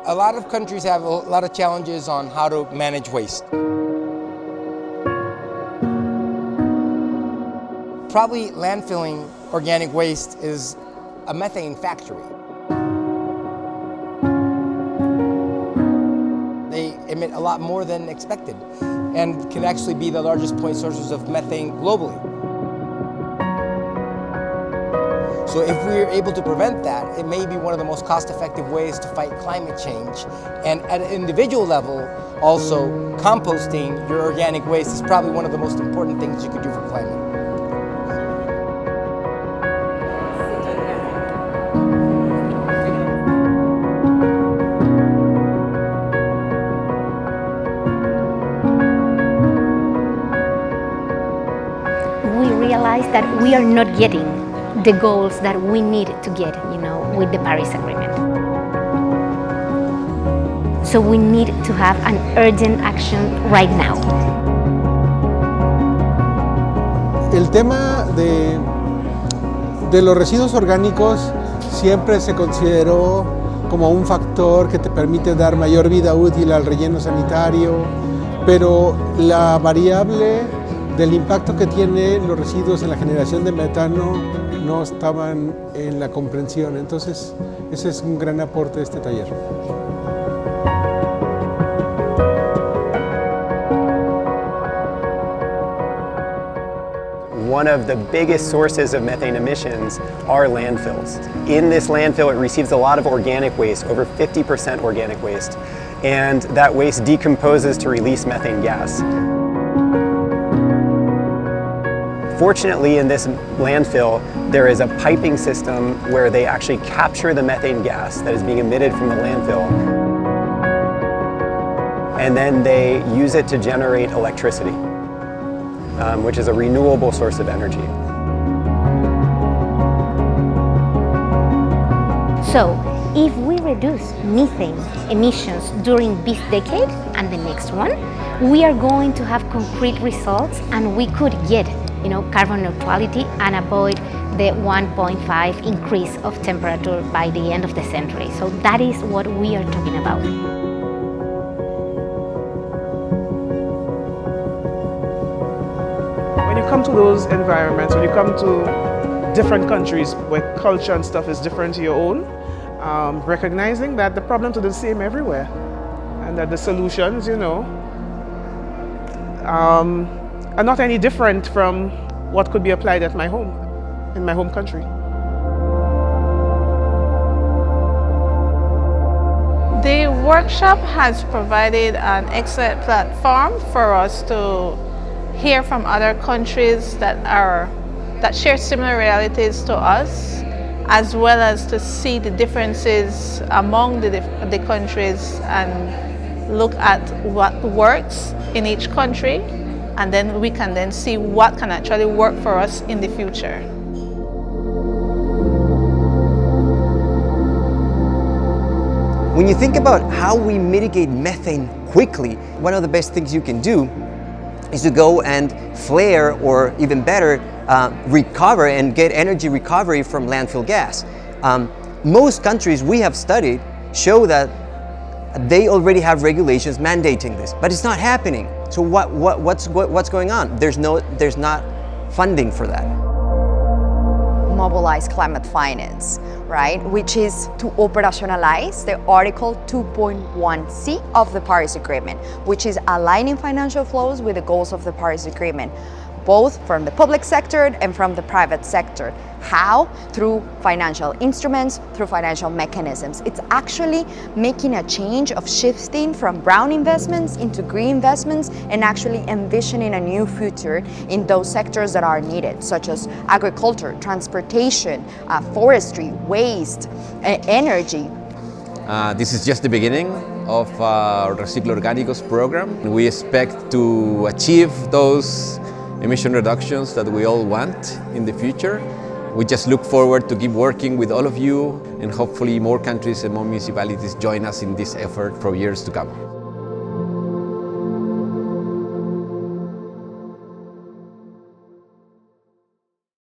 A lot of countries have a lot of challenges on how to manage waste. Probably landfilling organic waste is a methane factory. They emit a lot more than expected and can actually be the largest point sources of methane globally. So if we're able to prevent that, it may be one of the most cost-effective ways to fight climate change. And at an individual level, also, composting your organic waste is probably one of the most important things you could do for climate. We realize that we are not getting the goals that we need to get, with the Paris Agreement. So we need to have an urgent action right now. El tema de los residuos orgánicos siempre se consideró como un factor que te permite dar mayor vida útil al relleno sanitario, pero la variable del impacto que tienen los residuos en la generación de metano no estaban en la comprensión. Entonces, ese es un gran aporte de este taller. One of the biggest sources of methane emissions are landfills. In this landfill, it receives a lot of organic waste, over 50% organic waste, and that waste decomposes to release methane gas. Fortunately, in this landfill, there is a piping system where they actually capture the methane gas that is being emitted from the landfill, and then they use it to generate electricity, which is a renewable source of energy. So, if we reduce methane emissions during this decade and the next one, we are going to have concrete results, and we could get carbon neutrality and avoid the 1.5 increase of temperature by the end of the century. So that is what we are talking about. When you come to those environments, when you come to different countries where culture and stuff is different to your own, recognizing that the problems are the same everywhere and that the solutions, are not any different from what could be applied at my home, in my home country. The workshop has provided an excellent platform for us to hear from other countries that share similar realities to us, as well as to see the differences among the countries and look at what works in each country, and then we can then see what can actually work for us in the future. When you think about how we mitigate methane quickly, one of the best things you can do is to go and flare, or even better, recover and get energy recovery from landfill gas. Most countries we have studied show that they already have regulations mandating this, but it's not happening. So what's going on? There's not funding for that. Mobilize climate finance, right? Which is to operationalize the Article 2.1c of the Paris Agreement, which is aligning financial flows with the goals of the Paris Agreement, both from the public sector and from the private sector. How? Through financial instruments, through financial mechanisms. It's actually making a change of shifting from brown investments into green investments and actually envisioning a new future in those sectors that are needed, such as agriculture, transportation, forestry, waste, energy. This is just the beginning of our Reciclo Orgánicos program. We expect to achieve those emission reductions that we all want in the future. We just look forward to keep working with all of you, and hopefully more countries and more municipalities join us in this effort for years to come.